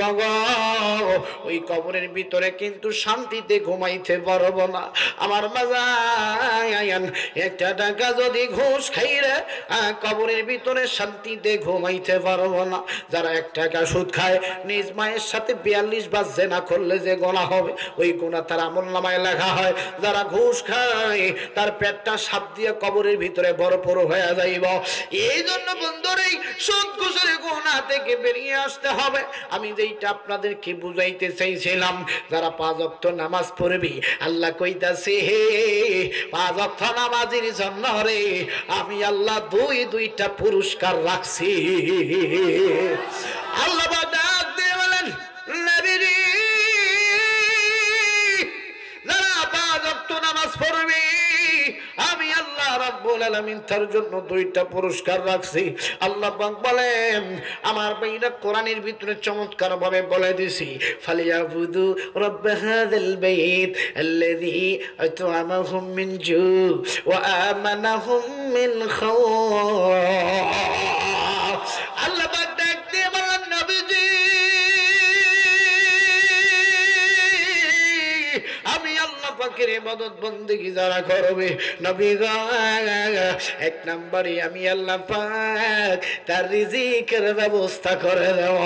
বাবা গো, ওই কবরের ভিতরে কিন্তু শান্তিতে ঘুমাইতে পারবো না। আমার বাজান একটা টাকা যদি ঘুষ খাইরে কবরের ভিতরে শান্তিতে ঘুমাইতে পারবো না। যারা 1 টাকা সুদ খায়, নিজ মায়ের সাথে 42 বার জিনা করলে যে গুনাহ হবে, ওই গুনাহ তার আমলনামায় লেখা হয়। যারা ঘুষ খায় তার পেটটা সাপ দিয়ে কবরের ভিতরে ভরপুর হয়ে যাইব। এই জন্য বন্ধুরে সুদ ঘুষের গুনাহ থেকে বেরিয়ে আসতে হবে। আমি যেইটা আপনাদেরকে বুঝাইতে চাইছিলাম, যারা 5 ওয়াক্ত নামাজ পড়বি, আল্লাহ কইতাছে হে 5 ওয়াক্ত নামাজের জন্য রে আমি আল্লাহ দুইটা পুরস্কার রাখছি। আল্লাহ ডাক দিয়ে বলেন, নবীজি যারা 5 ওয়াক্ত নামাজ পড়বি আমি আল্লাহ রাব্বুল আলামিন তার জন্য 2টা পুরস্কার রাখছি। আল্লাহ পাক বলেন, আমার বাইরা কোরআনের ভিতরে চমৎকার ভাবে বলে দিছি, ফালিয়াবুদু রাব্ব হাযাল বাইত আল্লাযী আত'আমাহুম মিন জু ওয়া আমানাহুম মিন খাওফ। আল্লাহ পাক ডাক দিয়ে বলেন, নবীজি আমি আল্লাহ পাকের ইবাদত বন্দেগী যারা করবে, নবী গো 1 নম্বরে আমি আল্লাহ পাক তার রিজিকের ব্যবস্থা করে দেব।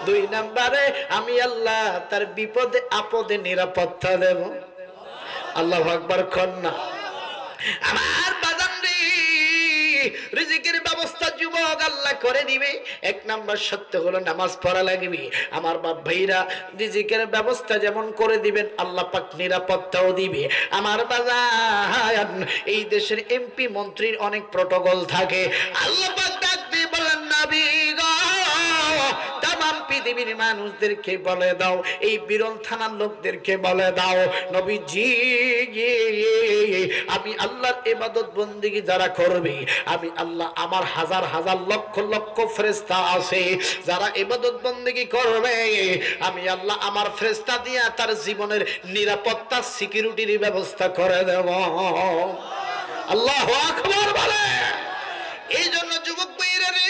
2 নম্বরে আমি আল্লাহ তার বিপদে আপদে নিরাপত্তা দেব। আল্লাহু আকবার কন্না। আমার বাজান রে, রিজিকের ব্যবস্থা যুবক আল্লাহ করে দিবে। 1 নাম্বার সত্য হলো নামাজ পড়া লাগবে। আমার বাপ ভাইরা, রিজিকের ব্যবস্থা যেমন করে দিবেন, আল্লাহ পাক নিরাপত্তাও দিবে। আমার বাজান, এই দেশের এমপি মন্ত্রীর অনেক প্রটোকল থাকে। আল্লাহ পাক ডাক দিয়ে বলেন, নবী গো তামাম পৃথিবীর মানুষদেরকে বলে দাও, এই বিরল থানার লোকদেরকে বলে দাও, নবীজি আমি আল্লাহর ইবাদত বন্দেগী যারা করবে, আমি আল্লাহ আমার হাজার হাজার লক্ষ লক্ষ ফেরেশতা আছে, যারা ইবাদত বন্দেগী করবে আমি আল্লাহ আমার ফেরেশতা দিয়ে তার জীবনের নিরাপত্তা সিকিউরিটির ব্যবস্থা করে দেব। আল্লাহু আকবার বলে। এই জন্য যুবক ভাইরা রে,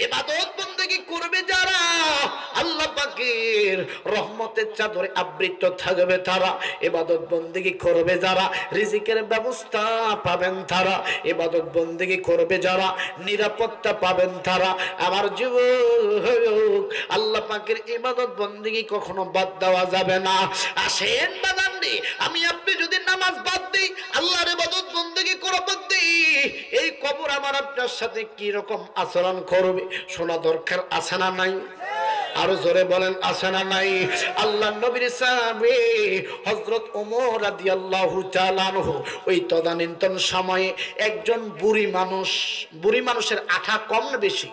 ইবাদত বন্দেগী করবে যারা, আল্লাহ পাকের রহমতের চাদরে আবৃত থাকবে তারা। ইবাদত বন্দেগী করবে যারা, রিজিকের ব্যবস্থা পাবেন তারা। ইবাদত বন্দেগী করবে যারা, নিরাপত্তা পাবেন তারা। আমার যুবক, আল্লাহ পাকের ইবাদত বন্দেগী কখনো বাদ দেওয়া যাবে না। আসেন বাজান রে, আমি আপনি যদি নামাজ বাদ দিই, আল্লাহর ইবাদত বন্দেগী করা বাদ দিই, এই কবর আমার আপনার সাথে কি রকম আচরণ করবে শোনা দরকার আছে না নাই? আরো জোরে বলেন, আছে না নাই? আল্লাহর নবীর সাহাবী হযরত ওমর রাদিয়াল্লাহু তাআলা আনহু, ওই তদানীন্তন সময়ে একজন বুড়ি মানুষের আঠা কম না বেশি?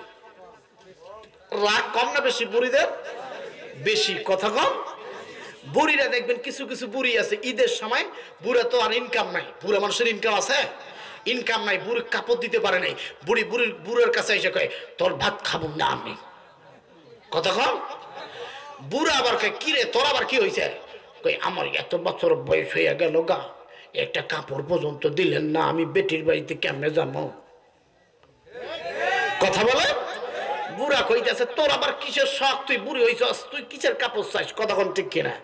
রাগ কম না বেশি? বুড়িদের বেশি, কথা কম। বুড়িরা দেখবেন কিছু কিছু বুড়ি আছে, ঈদের সময় বুড়া তো আর ইনকাম নাই, বুড়া মানুষের ইনকাম আছে? ইনকাম নাই, বুড়ি কাপড় দিতে পারে নাই, বুড়ার কাছে এসে কয় তোর ভাত খাবো না আমি, কথা কম। বুড়া আবার কয় কি রে তোর আবার কি হয়েছে? কই আমার এত বছর বয়স হয়ে গেল গা, একটা কাপড় পর্যন্ত দিলেন না, আমি বেটির বাড়িতে কেমনে যাবো? কথা বলে। বুড়া কইতেছে তোর আবার কিসের শখ, তুই বুড়ি হইছস, তুই কিসের কাপড় চাইস, কথা কোন ঠিক কিনা?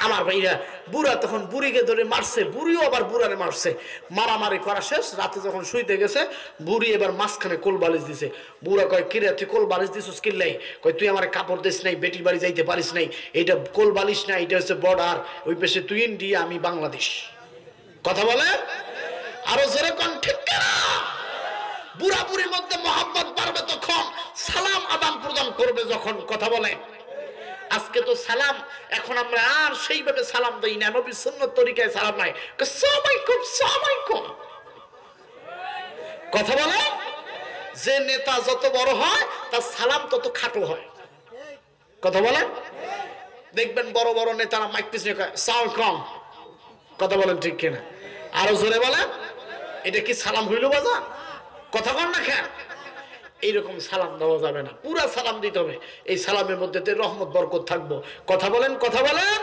আমার ভাইরা, বুড়া তখন বুড়িকে ধরে মারছে, বুড়িও আবার বুড়ারে মারছে। মারামারি করা শেষ, রাতে যখন শুইতে গেছে, বুড়ি এবার মাঝখানে কোল বালিশ দিছে। বুড়া কয় কিরে তুই কোল বালিশ দিছিস কিল্লাই? কয় তুই আমার কাপড় দিস নাই, বেটির বাড়ি যাইতে পারিস নাই, এইটা কোল বালিশ না, এটা হচ্ছে বর্ডার, ওই পাশে তুই ইন্ডিয়া আমি বাংলাদেশ, কথা বলে। আরো জোরে কোন ঠিক কিনা? বুড়া বুড়ির মধ্যে মহব্বত বাড়বে তখন, সালাম আদান প্রদান করবে যখন, কথা বলে। আজকে তো সালাম, এখন আমরা আর সেইভাবে সালাম দেই না, নবীর সুন্নাত তরিকায় সালাম নাই, আসসালামু আলাইকুম আসসালামু আলাইকুম, কথা বলে। যে নেতা যত বড় হয় তার সালাম তত খাটো হয়, কথা বলে। দেখবেন বড় বড় নেতারা মাইক পিছনে কয় সালাম কম, কথা বলেন ঠিক কিনা? আরো জোরে বলেন, এটা কি সালাম হইল বাজা? কথা কন না কেন? এইরকম সালাম দেওয়া যাবে না, পুরা সালাম দিতে হবে। এই সালামের মধ্যে রহমত বরকত থাকবো, কথা বলেন, কথা বলেন।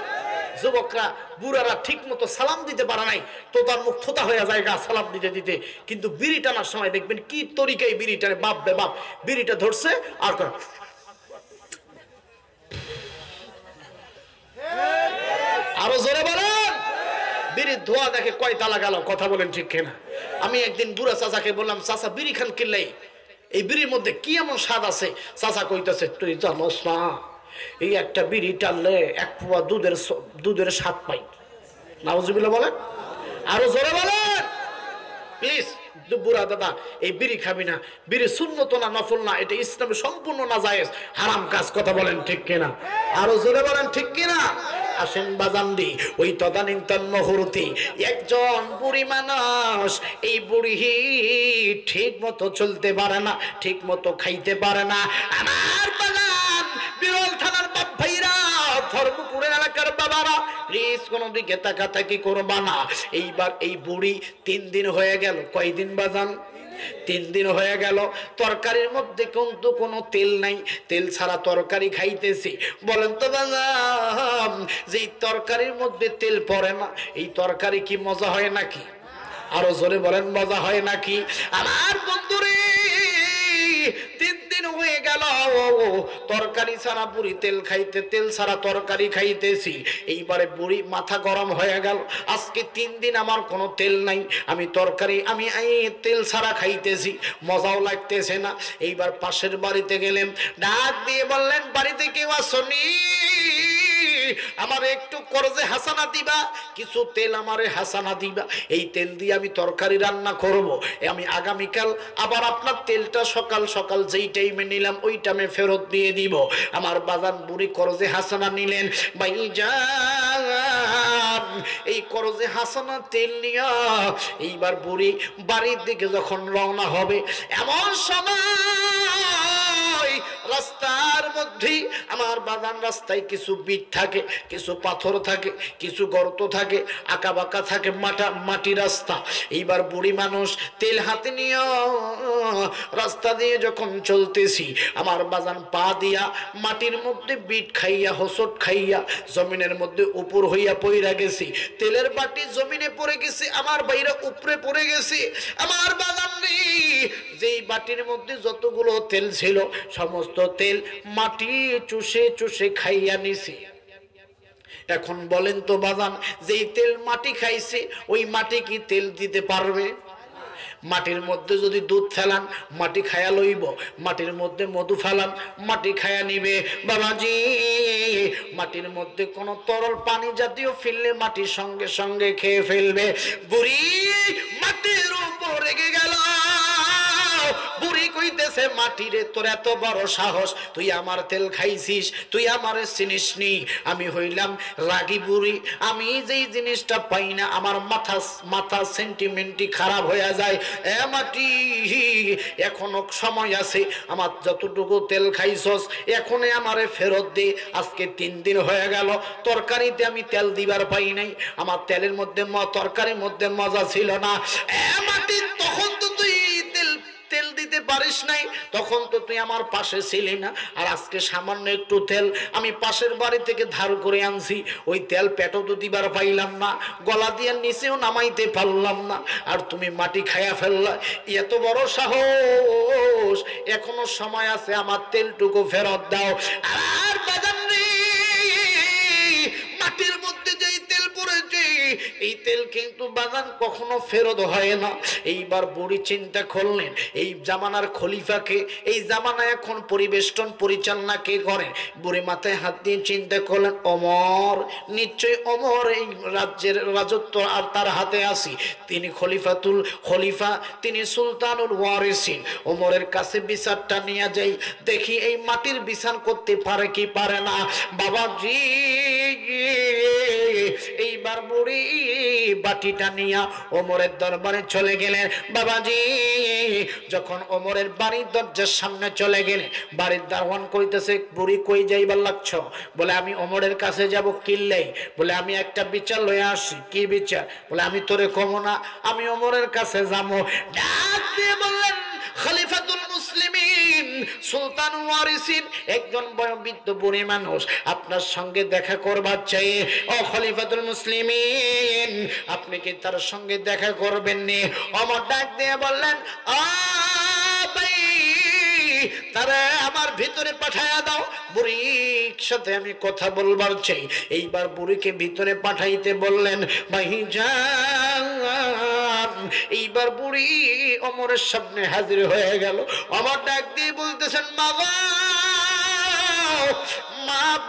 যুবকরা বুড়ারা ঠিক মতো সালাম দিতে পারে নাই, তো তার মুখ থোতা হয়ে যায় গা সালাম দিতে দিতে। কিন্তু বিড়ি টানার সময় দেখবেন কি তরিকায় বিড়ি টানে, বাপ বে বাপ, বিড়িটা ধরছে আর আরো জোরে বলেন। বিড়ির ধোয়া দেখে কয় তালা গেল, কথা বলেন ঠিক কিনা? আমি একদিন বুড়া চাচাকে বললাম, চাচা বিড়ি খান কিনলেই, এই বিড়ির মধ্যে কি এমন স্বাদ আছে? চাচা কইতেছে, তুই জানোস না, এই একটা বিড়ি টানলে এক পোয়া দুধের স্বাদ পাই। নাউজুবিল্লাহ বলেন। আরো জোরে বলেন প্লিজ। বুড়া দাদা, এই বিড়ি খাবি না, বিড়ি সুন্নত না, নফল না, এটা ইসলামে সম্পূর্ণ নাজায়েজ, হারাম কাজ, কথা বলেন ঠিক কিনা? আরো জোরে বলেন ঠিক কিনা? আসেন বাজান্দি, ওই তদানীন্তন মুহূর্তে একজন বুড়ি মানুষ, এই বুড়ি ঠিক মতো চলতে পারে না, ঠিক মতো খাইতে পারে না। আমার বাগান বিরল থানার বাপ ভাইরা, ধর্মপুরের এলাকার বাবারা, প্লিজ কোন দিকে তাকাতাকি করবা না। এইবার এই বুড়ি 3 দিন হয়ে গেল। কয়দিন বাজান? 3 দিন হয়ে গেল। তরকারির মধ্যে কিন্তু কোনো তেল নাই, তেল ছাড়া তরকারি খাইতেছি। বলেন তো বাজান, যে তরকারির মধ্যে তেল পড়ে না, এই তরকারি কি মজা হয় নাকি? আরো জোরে বলেন, মজা হয় নাকি? আমার বন্ধুরে 3 দিন হয়ে গেল তরকারি ছাড়া বুড়ি তেল খাইতে, তেল ছাড়া তরকারি খাইতেছি। এইবারে বুড়ি মাথা গরম হয়ে গেল, আজকে 3 দিন আমার কোনো তেল নাই, আমি তরকারি আমি তেল ছাড়া খাইতেছি, মজাও লাগতেছে না। এইবার পাশের বাড়িতে গেলেন, ডাক দিয়ে বললেন, বাড়িতে কেউ আসনি? আমার একটু করজে হাসানা দিবা, কিছু তেল আমারে হাসানা দিবা, এই তেল দিয়ে আমি তরকারি রান্না করব। আমি আগামীকাল আবার আপনার তেলটা সকাল সকাল যেই টাইমে নিলাম ওই টাইমে ফেরত দিয়ে দিব। আমার বাজান বুড়ি করজে হাসানা নিলেন। ভাইজান, এই করজে হাসানা তেল নিয়া এইবার বুড়ি বাড়ির দিকে যখন রওনা হবে, এমন সময় রাস্তার মধ্যে আমার বাগান রাস্তায় কিছু বিট থাকে, কিছু পাথর থাকে, কিছু গর্ত থাকে, আঁকা বাঁকা থাকে, মাটি রাস্তা। এইবার বুড়ি মানুষ তেল হাতে নিয়ে রাস্তা দিয়ে যখন চলতেছি, আমার বাগান পা দিয়া মাটির মধ্যে বিট খাইয়া, হোসট খাইয়া জমিনের মধ্যে উপর হইয়া পইরা গেছি। তেলের বাটি জমিনে পড়ে গেছে, আমার বাইরে উপরে পড়ে গেছে। আমার বাগান নেই, যেই বাটির মধ্যে যতগুলো তেল ছিল সমস্ত তেল মাটি চুষে চুষে খাইয়া নিছি। এখন বলেন তো বাজান, যেই তেল মাটি খাইছে ওই মাটি কি তেল দিতে পারবে? মাটির মধ্যে যদি দুধ ফেলান মাটি খায়া লইব, মাটির মধ্যে মধু ফেলান মাটি খায়া নিবে। বাবাজি, মাটির মধ্যে কোন তরল পানি জাতীয় ফেললে মাটির সঙ্গে সঙ্গে খেয়ে ফেলবে। বুড়ি মাটির উপর রেগে গেল। বুড়ি কইতেছে, মাটিরে তোর এত বড় সাহস, তুই আমার তেল খাইছিস, তুই আমার চিনিস নি? আমি হইলাম রাগী বুড়ি, আমি যেই জিনিসটা পাই না আমার মাথা সেন্টিমেন্টই খারাপ হয়ে যায়। এ মাটি, এখনো সময় আছে, আমার যতটুকু তেল খাইছস এখনই আমারে ফেরত দে। আজকে 3 দিন হয়ে গেল তরকারিতে আমি তেল দিবার পাই নাই, আমার তেলের মধ্যে তরকারির মধ্যে মজা ছিল না। এ মাটি, তখন তো তুই তেল দিতে পারিস নাই, তখন তো তুই আমার পাশে ছিলি না। আর আজকে সামান্য একটু তেল আমি পাশের বাড়ি থেকে ধার করে আনছি, ওই তেল পেটও তো দিবার পাইলাম না, গলা দিয়ে নিচেও নামাইতে পারলাম না, আর তুমি মাটি খাইয়া ফেললা। এত বড় সাহস, এখনো সময় আছে, আমার তেলটুকু ফেরত দাও। আর বাজান রে, মাটির মধ্যে যেই তেল পড়েছে এই তেল কিন্তু বাগান কখনো ফেরত হয় না। এইবার বুড়ি চিন্তা করলেন, এই জামানার খলিফাকে, এই জামানা এখন পরিবেষ্টন পরিচালনা কে করে? বুড়ি মাথায় হাত দিয়ে চিন্তা করলেন, ওমর, নিশ্চয় ওমর এই রাজ্যের রাজত্ব আর তার হাতে আসি, তিনি খলিফা, তিনি সুলতানুল ওয়ারিসিন। ওমরের কাছে বিচারটা নিয়ে যাই, দেখি এই মাটির বিচার করতে পারে কি পারে না। বাবাজি, এইবার বুড়ি বাটিটা নিয়া ওমরের দরবারে চলে গেলেন। বাবাজি, যখন ওমরের বাড়ির দরজার সামনে চলে গেলেন, বাড়ির দারোয়ান কইতেছে, বুড়ি কই যাইবার লাগছ? বলে, আমি ওমরের কাছে যাব। কিল্লাই? বলে, আমি একটা বিচার লয়ে আসি। কি বিচার? বলে, আমি তোরে কমো না, আমি ওমরের কাছে যাবো। ডাক দিয়ে বললেন, খলিফাতুল মুসলিমিন সুলতান ওয়ারিসিন, একজন বয়োবৃদ্ধ বুড়ি মানুষ আপনার সঙ্গে দেখা করবার চাই। ও খলিফাতুল মুসলিমিন, আপনি কি তার সঙ্গে দেখা করবেন নি? ওমর ডাক দিয়ে বললেন, তারা আমার ভিতরে পাঠায়া দাও, বুড়ির সাথে আমি কথা বলবার চাই। এইবার বুড়িকে ভিতরে পাঠাইতে বললেন ভাইজান। এইবার বুড়ি ওমরের সামনে হাজির হয়ে গেল। ওমর ডাক দিয়ে বলতেছেন মা মা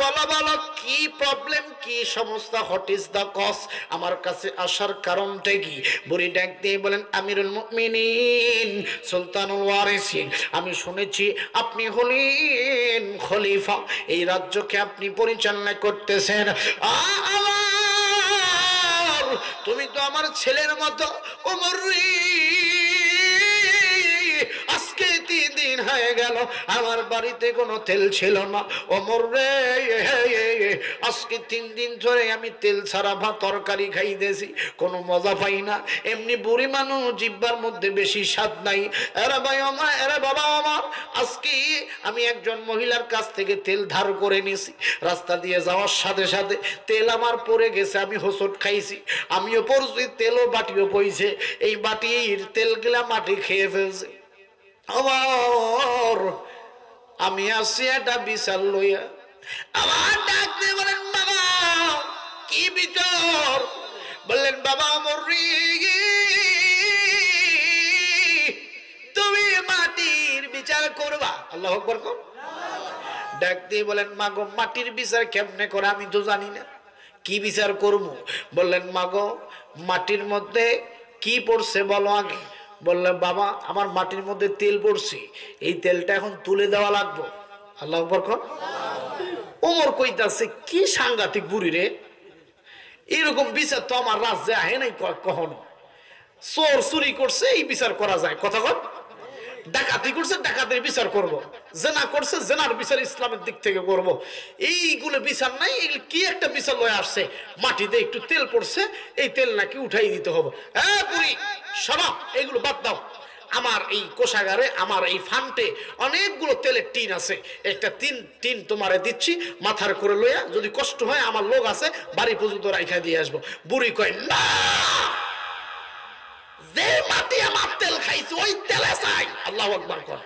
বলো বলো কি প্রবলেম, কি সমস্যা, হোয়াট ইজ দা কজ, আমার কাছে আসার কারণটা কি? বুড়ি ডাক দিয়ে বলেন আমিরুল মুমিনিন সুলতানুল ওয়ারিসিন, আমি শুনেছি আপনি হলেন খলিফা, এই রাজ্যকে আপনি পরিচালনা করতেছেন। তুমি তো আমার ছেলের মতো। ওমর রে আজকে 3 দিন হয়ে গেল আমার বাড়িতে কোনো তেল ছিল না। ওমর রে আজকে 3 দিন ধরে আমি তেল ছাড়া ভাত তরকারি খাইতেছি, কোনো মজা পাই না। এমনি বুড়ি মানুষ, জিহ্বার মধ্যে বেশি স্বাদ নাই। এরা ভাই আমার, এরা বাবা আমার, আজকে আমি একজন মহিলার কাছ থেকে তেল ধার করে নিছি। রাস্তা দিয়ে যাওয়ার সাথে সাথে তেল আমার পড়ে গেছে, আমি হোঁচট খাইছি, আমিও পড়ছি, তেলও বাটিও পইছে। এই বাটির তেলগুলা মাটি খেয়ে ফেলছে। আমার আমি আসছি একটা বিচার লইয়া। আমার ডাক দিয়ে বলেন বাবা কি বিচার? বললেন বাবা আমার তুমি মাটির বিচার করবা। আল্লাহু আকবার। ডাক দিয়ে বলেন মা গো মাটির বিচার কেমনে করে আমি তো জানি না, কি বিচার করবো? বললেন মা গো মাটির মধ্যে কি পড়ছে বলো আগে। বললেন বাবা আমার মাটির মধ্যে তেল পড়ছে, এই তেলটা এখন তুলে দেওয়া লাগবে। আল্লাহু আকবার। ওমর কইতাছে কি সাংঘাতিক বুড়ি রে, এরকম বিচার তো আমার রাজ্যে আহে নাই কখনো। চোর চুরি করছে এই বিচার করা যায়, কথা কর। ডাকাতি করছে ডাকাতের বিচার করব, জেনা করছে জেনার বিচার ইসলামের দিক থেকে করব। এইগুলো বিচার নাই, এগুলো কি একটা বিচার লয়ে আসছে, মাটিতে একটু তেল পড়ছে এই তেল নাকি উঠাই দিতে হবে। হ্যাঁ বুড়ি শোনো, এগুলো বাদ দাও। আমার এই কোষাগারে, আমার এই ফান্টে অনেকগুলো তেলের টিন আছে, একটা টিন তোমারে দিচ্ছি, মাথার করে লইয়া যদি কষ্ট হয় আমার লোক আছে বাড়ি পর্যন্ত রাইখা দিয়ে আসবো। বুড়ি কয় না, যে মাটি আমার তেল খাইছে ওই তেলে চাই। আল্লাহু আকবার কর।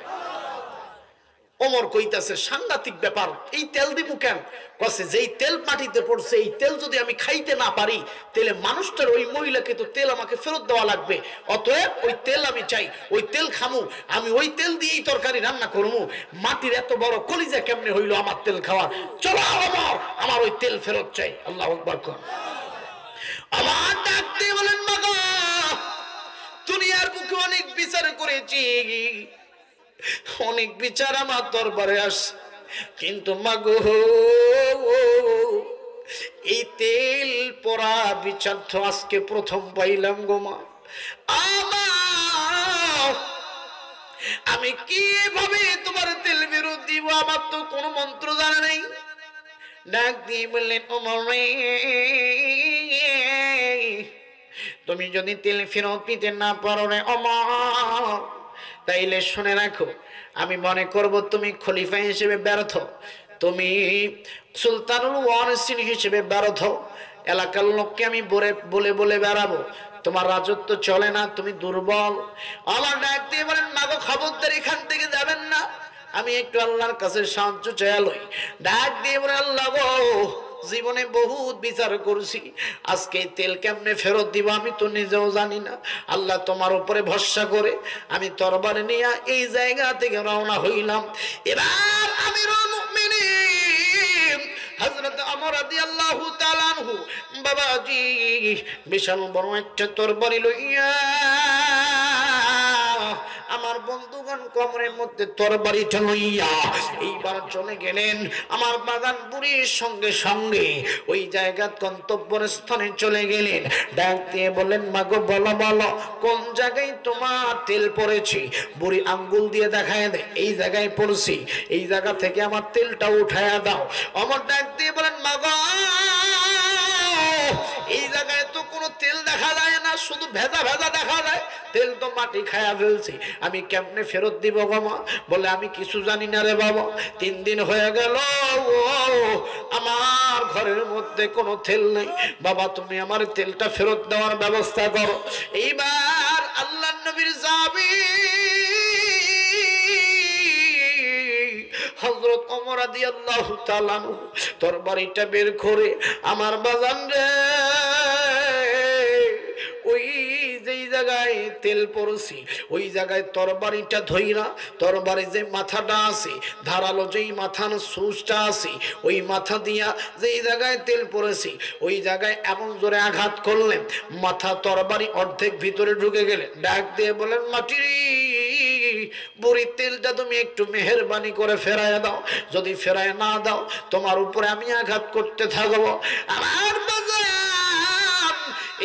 ওমর কইতাছে সাংঘাতিক ব্যাপার, এই তেল দিব কেন? কছে যেই তেল মাটিতে পড়ছে এই তেল যদি আমি খাইতে না পারি তাহলে মানুষটার, ওই মহিলাকে তো তেল আমাকে ফেরত দেওয়া লাগবে, অতএব ওই তেল আমি চাই, ওই তেল খামু, আমি ওই তেল দিয়েই তরকারি রান্না করবো। মাটির এত বড় কলিজা কেমনে হইলো আমার তেল খাওয়া? চলো ওমর, আমার ওই তেল ফেরত চাই। আল্লাহু আকবার কর। আমার ডাক দিয়ে বলেন মা গো দুনিয়ার বুকে অনেক বিচার করেছি, অনেক বিচার আমার দরবারে আসে, কিন্তু মাগো এই তেল পড়া বিচার তো আজকে প্রথম পাইলাম গো মা। আমি কিভাবে তোমার তেল ফেরত দিব? আমার তো কোনো মন্ত্র জানা নেই। ডাক দিয়ে বললেন ওমর তুমি যদি তেল ফেরত দিতে না পারো রে ওমর, তাইলে শুনে রাখো, আমি মনে করব তুমি খলিফা হিসেবে ব্যর্থ, তুমি সুলতানুল ওয়ারিসিন হিসেবে ব্যর্থ। এলাকার লোককে আমি বলে বলে বেড়াবো তোমার রাজত্ব চলে না, তুমি দুর্বল। আমার ডাক দিয়ে বলেন মাগো খবরদার এখান থেকে যাবেন না, আমি একটু আল্লাহর কাছে সাহায্য চাইলই। ডাক দিয়ে বলে আল্লাহ গো জীবনে বহুত বিচার করছি, আজকে তেল কেমনে ফেরত দিব আমি তো নিজেও জানি না। আল্লাহ তোমার উপরে ভরসা করে আমি তরবারি নিয়ে এই জায়গা থেকে রওনা হইলাম। এবার আমিরুল মুমিনিন হযরত ওমর রাদিয়াল্লাহু তাআলা আনহু বাবাজি বিশাল বড় একটা তরবারি লইয়া আমার বন্ধুগণ কোমরের মধ্যে তরবারিটা লইয়া এইবার চলে গেলেন আমার বাগান বুড়ির সঙ্গে সঙ্গে ওই জায়গার গন্তব্যের স্থানে চলে গেলেন। ডাক দিয়ে বললেন মাগো বলো বলো কোন জায়গায় তোমার তেল পড়েছে? বুড়ি আঙ্গুল দিয়ে দেখায় দেয় এই জায়গায় পড়ছি, এই জায়গা থেকে আমার তেলটা উঠায়া দাও। আমার ডাক দিয়ে বলেন মাগো এই জায়গায় তো কোনো তেল দেখা যায় না, শুধু ভেজা ভেজা দেখা যায়, তেল তো মাটি খায়া ফেলছি, আমি কেমনে ফেরত দিব গো মা? বলে আমি কিছু জানি না রে বাবা, 3 দিন হয়ে গেল আমার ঘরের মধ্যে কোনো তেল নেই, বাবা তুমি আমার তেলটা ফেরত দেওয়ার ব্যবস্থা করো। এইবার আল্লাহর নবীর জামিন রাদিয়াল্লাহু তাআলা আনহু তরবারিটা বের করে আমার বাজান রে ওই যেই জায়গায় তেল পড়ছি ওই জায়গায় তরবারিটা ধইরা তরবারি যে মাথাটা আছে ধারালো যেই মাথার সুচটা আছে ওই মাথা দিয়া যেই জায়গায় তেল পড়েছি ওই জায়গায় এমন জোরে আঘাত করলেন মাথা তরবারি অর্ধেক ভিতরে ঢুকে গেলেন ডাক দিয়ে বলেন মাটি বুড়ি তেলটা তুমি একটু মেহেরবানি করে ফেরায় দাও যদি ফেরায় না দাও তোমার উপরে আমি আঘাত করতে থাকবো আমার বাজান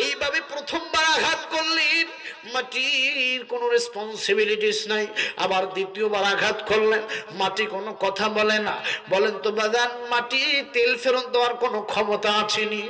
এইভাবে প্রথমবার আঘাত করলেন মাটির কোনো রেসপন্সিবিলিটিস নাই আবার দ্বিতীয়বার আঘাত করলেন মাটি কোনো কথা বলে না বলেন তো বাজান মাটি তেল ফেরত দেওয়ার কোনো ক্ষমতা আছে নি